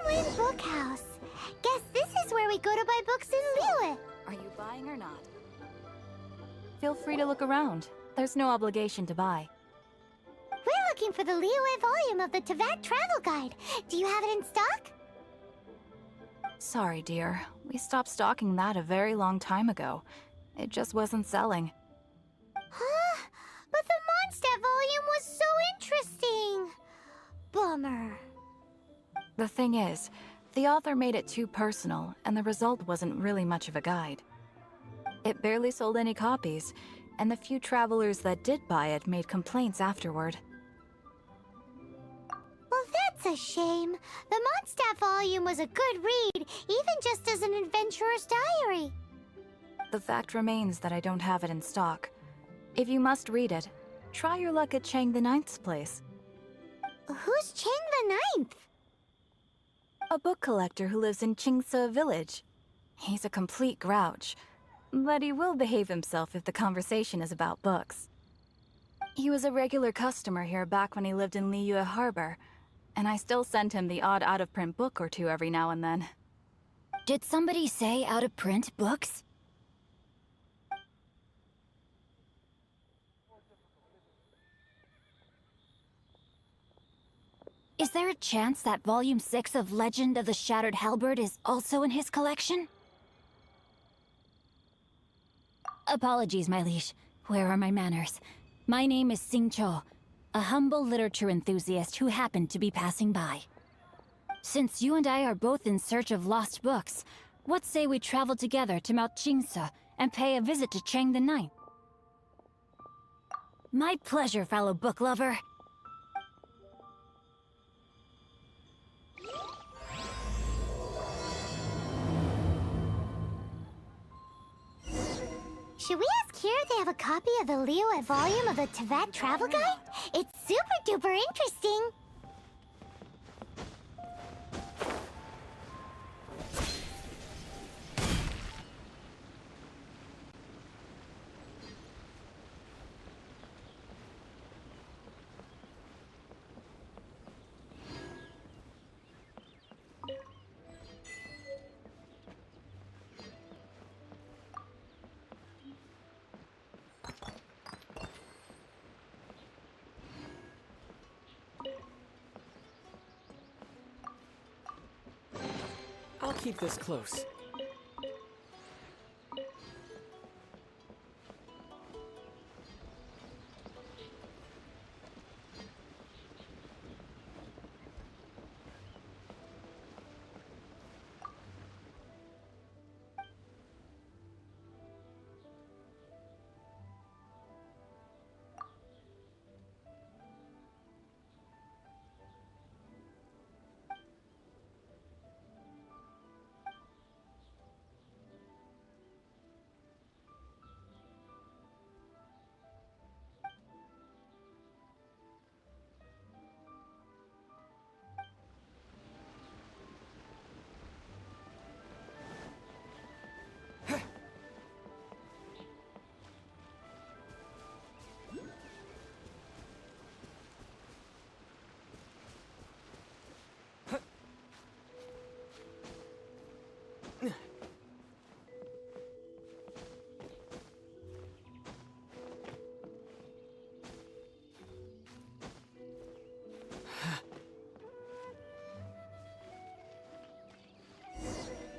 Liyue Bookhouse. Guess this is where we go to buy books in Liyue. Are you buying or not? Feel free to look around. There's no obligation to buy. We're looking for the Liyue volume of the Teyvat Travel Guide. Do you have it in stock? Sorry, dear. We stopped stocking that a very long time ago. It just wasn't selling. Huh? But the Mondstadt volume was so interesting. Bummer. The thing is, the author made it too personal, and the result wasn't really much of a guide. It barely sold any copies, and the few travelers that did buy it made complaints afterward. Well, that's a shame. The Mondstadt volume was a good read, even just as an adventurer's diary. The fact remains that I don't have it in stock. If you must read it, try your luck at Chang the Ninth's place. Who's Chang the Ninth? A book collector who lives in Xingqiu village. He's a complete grouch, but he will behave himself if the conversation is about books. He was a regular customer here back when he lived in Liyue Harbor, and I still send him the odd out-of-print book or two every now and then. Did somebody say out-of-print books? Is there a chance that Volume 6 of Legend of the Shattered Halberd is also in his collection? Apologies, my liege. Where are my manners? My name is Xingqiu, a humble literature enthusiast who happened to be passing by. Since you and I are both in search of lost books, what say we travel together to Mount Xingqiu and pay a visit to Chang the Ninth? My pleasure, fellow book lover. Should we ask here if they have a copy of the Liyue volume of the Teyvat Travel Guide? It's super duper interesting. I'll keep this close.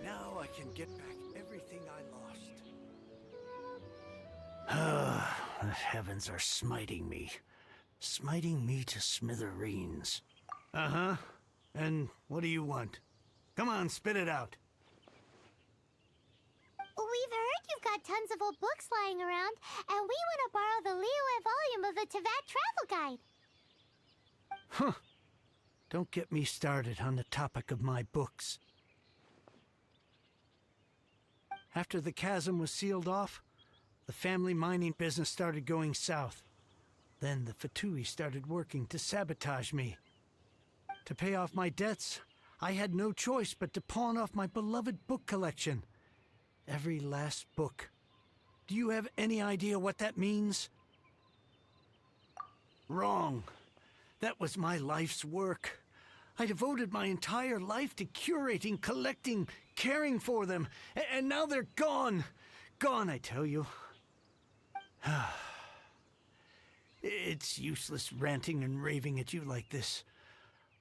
Now I can get back everything I lost. The heavens are smiting me to smithereens. Uh-huh. And what do you want? Come on, spit it out. We've heard you've got tons of old books lying around, and we want to borrow the Liyue volume of the Teyvat Travel Guide. Huh. Don't get me started on the topic of my books. After the chasm was sealed off, the family mining business started going south. Then the Fatui started working to sabotage me. To pay off my debts, I had no choice but to pawn off my beloved book collection. Every last book. Do you have any idea what that means? Wrong. That was my life's work. I devoted my entire life to curating, collecting, caring for them, and now they're gone. Gone, I tell you. It's useless ranting and raving at you like this.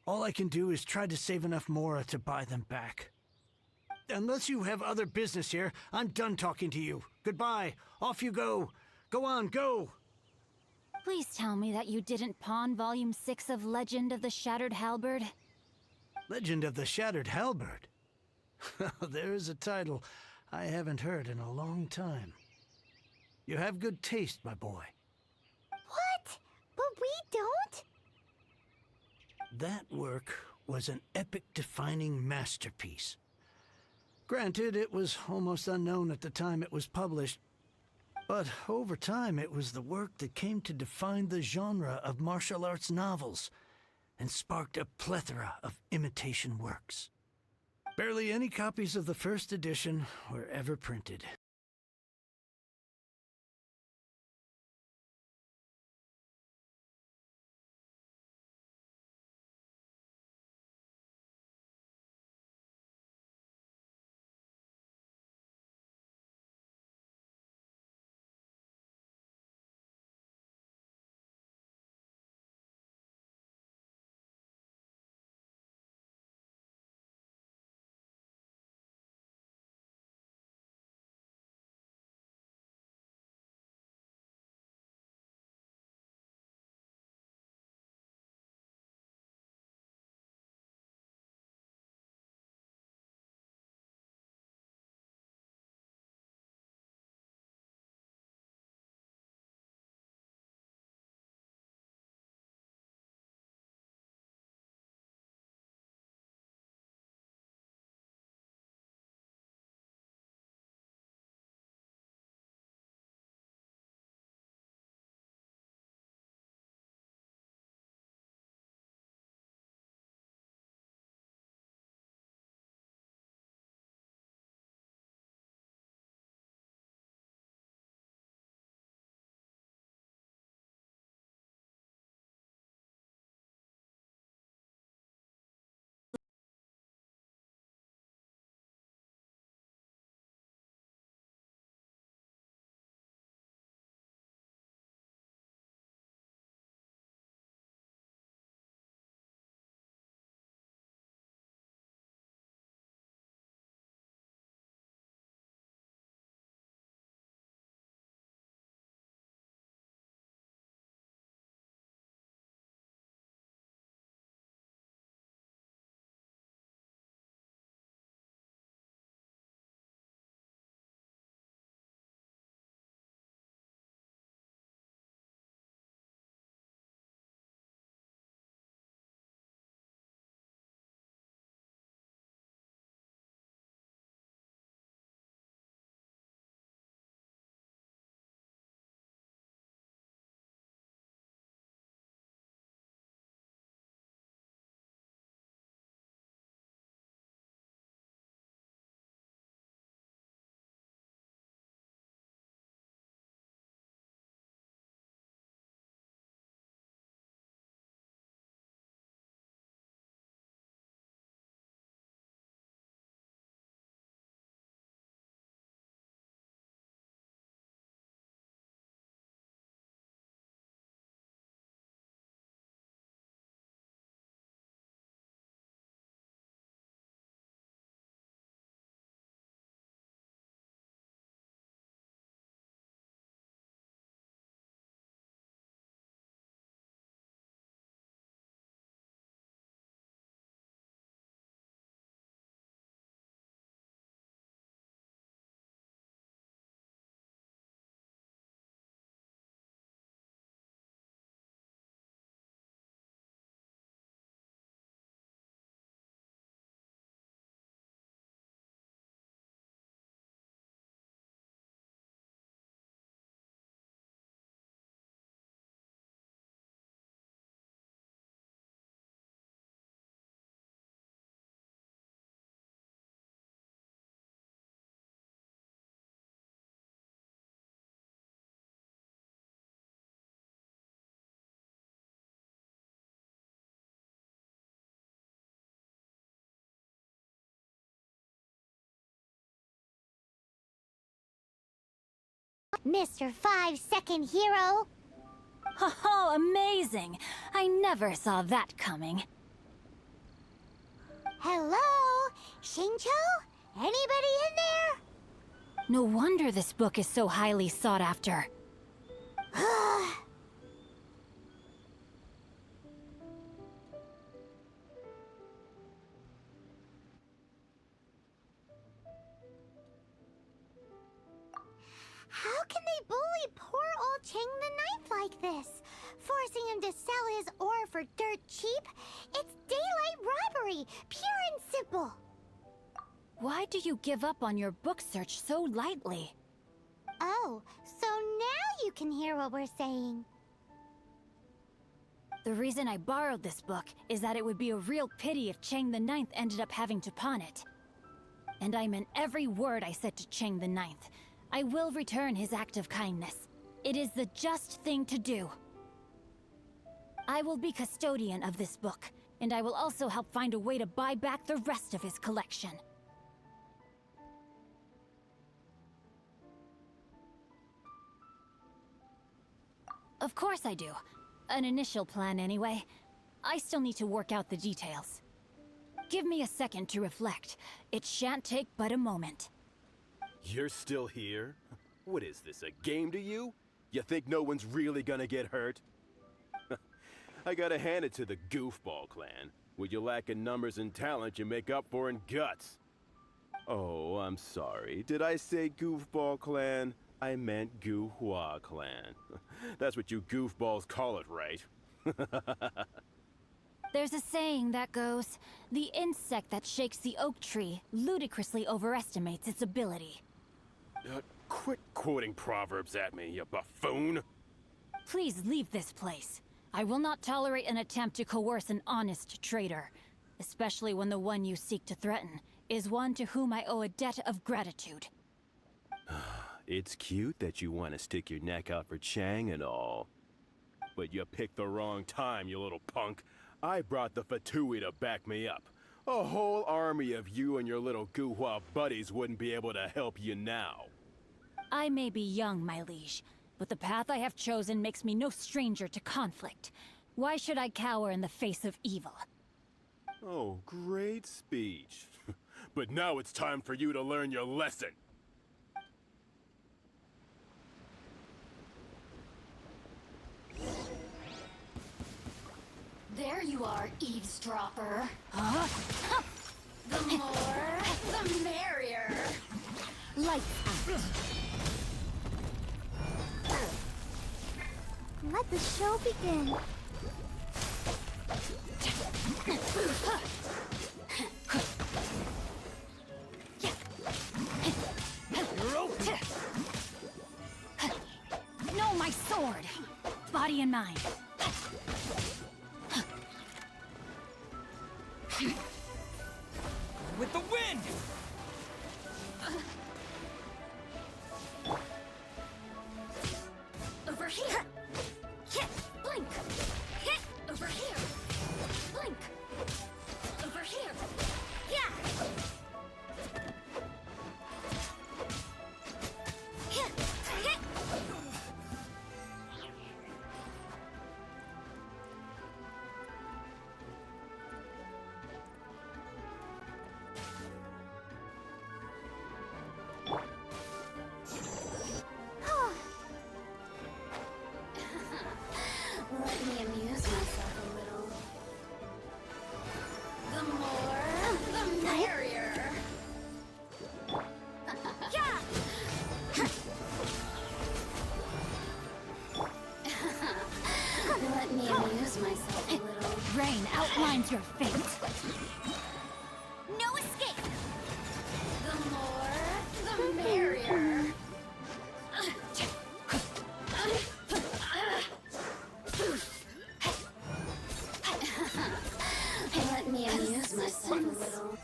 All I can do is try to save enough Mora to buy them back. Unless you have other business here, I'm done talking to you. Goodbye. Off you go. Go on, go! Please tell me that you didn't pawn Volume 6 of Legend of the Shattered Halberd. Legend of the Shattered Halberd? There's a title I haven't heard in a long time. You have good taste, my boy. What? But we don't? That work was an epic-defining masterpiece. Granted, it was almost unknown at the time it was published, but over time it was the work that came to define the genre of martial arts novels and sparked a plethora of imitation works. Barely any copies of the first edition were ever printed. Mr. 5-second hero. Oh, amazing! I never saw that coming. Hello? Xingqiu? Anybody in there? No wonder this book is so highly sought after. How can they bully poor old Cheng the Ninth like this? Forcing him to sell his ore for dirt cheap? It's daylight robbery, pure and simple. Why do you give up on your book search so lightly? Oh, so now you can hear what we're saying. The reason I borrowed this book is that it would be a real pity if Cheng the Ninth ended up having to pawn it. And I meant every word I said to Cheng the Ninth. I will return his act of kindness. It is the just thing to do. I will be custodian of this book, and I will also help find a way to buy back the rest of his collection. Of course I do. An initial plan anyway. I still need to work out the details. Give me a second to reflect. It shan't take but a moment. You're still here? What is this, a game to you? You think no one's really gonna get hurt? I gotta hand it to the Goofball clan. What you lack in numbers and talent, you make up for in guts. Oh, I'm sorry. Did I say Goofball clan? I meant Guhua clan. That's what you goofballs call it, right? There's a saying that goes, the insect that shakes the oak tree ludicrously overestimates its ability. Quit quoting proverbs at me, you buffoon! Please leave this place. I will not tolerate an attempt to coerce an honest trader, especially when the one you seek to threaten is one to whom I owe a debt of gratitude. It's cute that you want to stick your neck out for Chang and all. But you picked the wrong time, you little punk. I brought the Fatui to back me up. A whole army of you and your little Guhua buddies wouldn't be able to help you now. I may be young, my liege, but the path I have chosen makes me no stranger to conflict. Why should I cower in the face of evil? Oh, great speech. But now it's time for you to learn your lesson. There you are, eavesdropper. Huh? The more, the merrier. Lights out. Let the show begin. No, my sword! Body and mind. With the wind! Over here. Hit, blink. Hit, over here. Blink. Over here. Yeah. Hit, hit. Let me amuse myself a little. The more, the merrier. Yeah. Let me amuse myself a little. Rain outlines your fate. No escape. The more, the merrier. Let me amuse myself a little.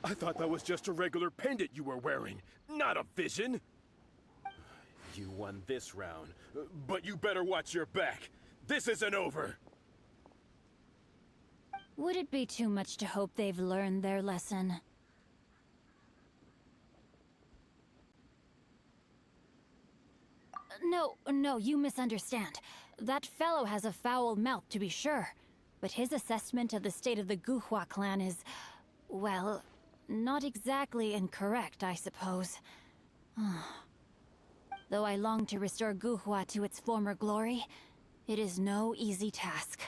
I thought that was just a regular pendant you were wearing, not a vision. You won this round, but you better watch your back. This isn't over. Would it be too much to hope they've learned their lesson? No, you misunderstand. That fellow has a foul mouth, to be sure. But his assessment of the state of the Guhua clan is, well, not exactly incorrect, I suppose. Though I long to restore Guhua to its former glory, it is no easy task.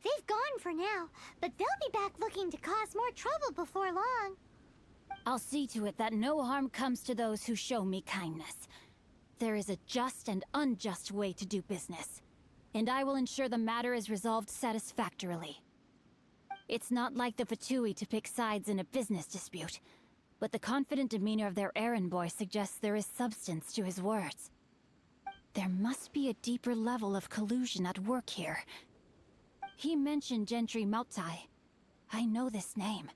They've gone for now, but they'll be back looking to cause more trouble before long. I'll see to it that no harm comes to those who show me kindness. There is a just and unjust way to do business, and I will ensure the matter is resolved satisfactorily. It's not like the Fatui to pick sides in a business dispute, but the confident demeanor of their errand boy suggests there is substance to his words. There must be a deeper level of collusion at work here. He mentioned Gentry Mautai. I know this name.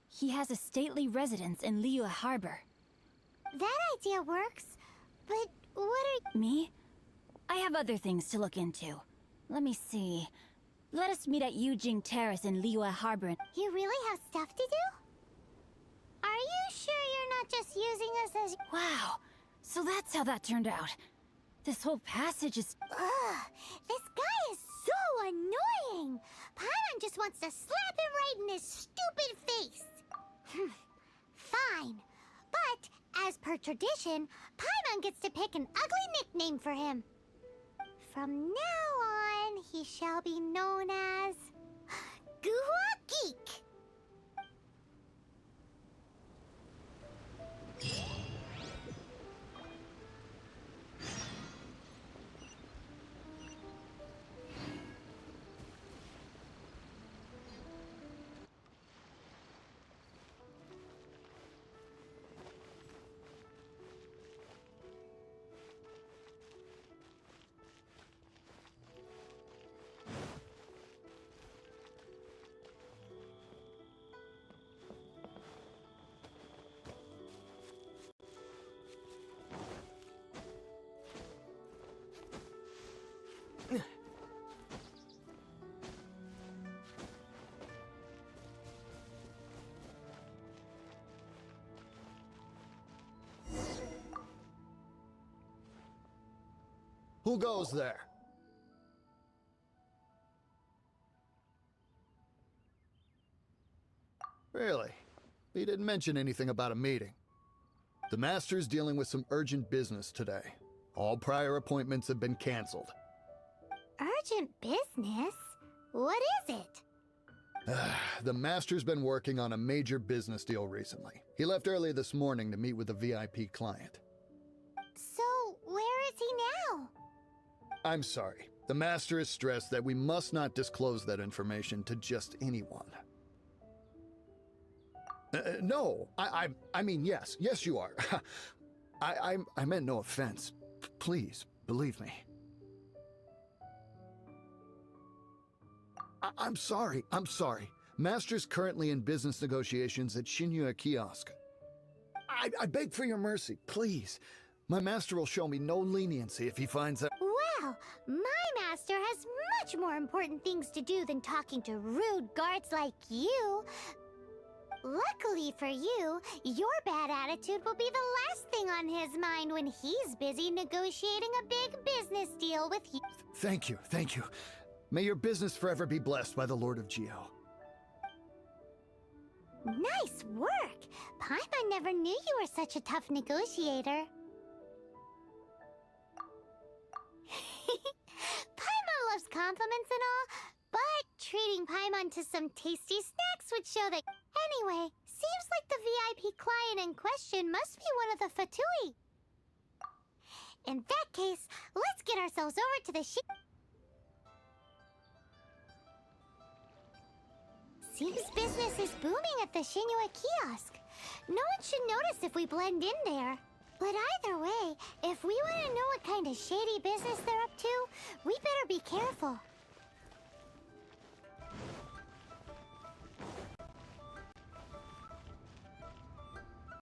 He has a stately residence in Liyue Harbor. That idea works, but what are... Me? I have other things to look into. Let me see. Let us meet at Yujing Terrace in Liyue Harbor. You really have stuff to do? Are you sure you're not just using us as... Wow, so that's how that turned out. This whole passage is... Ugh, this guy is so annoying! Paimon just wants to slap him right in his stupid face! Fine. But, as per tradition, Paimon gets to pick an ugly nickname for him. From now on, he shall be known as... Guhua Geek! Who goes there? Really? He didn't mention anything about a meeting. The Master's dealing with some urgent business today. All prior appointments have been canceled. Urgent business? What is it? The Master's been working on a major business deal recently. He left early this morning to meet with a VIP client. So, where is he now? I'm sorry. The Master has stressed that we must not disclose that information to just anyone. No, I mean, yes, you are. I meant no offense. Please, believe me. I'm sorry. Master's currently in business negotiations at Xingqiu Kiosk. I beg for your mercy, please. My master will show me no leniency if he finds that— Well, my master has much more important things to do than talking to rude guards like you. Luckily for you, your bad attitude will be the last thing on his mind when he's busy negotiating a big business deal with you. Thank you. May your business forever be blessed by the Lord of Geo. Nice work! Paimon never knew you were such a tough negotiator. Paimon loves compliments and all, but treating Paimon to some tasty snacks would show that... Anyway, seems like the VIP client in question must be one of the Fatui. In that case, let's get ourselves over to the Seems business is booming at the Xingqiu Kiosk. No one should notice if we blend in there. But either way, if we want to know what kind of shady business they're up to, we better be careful.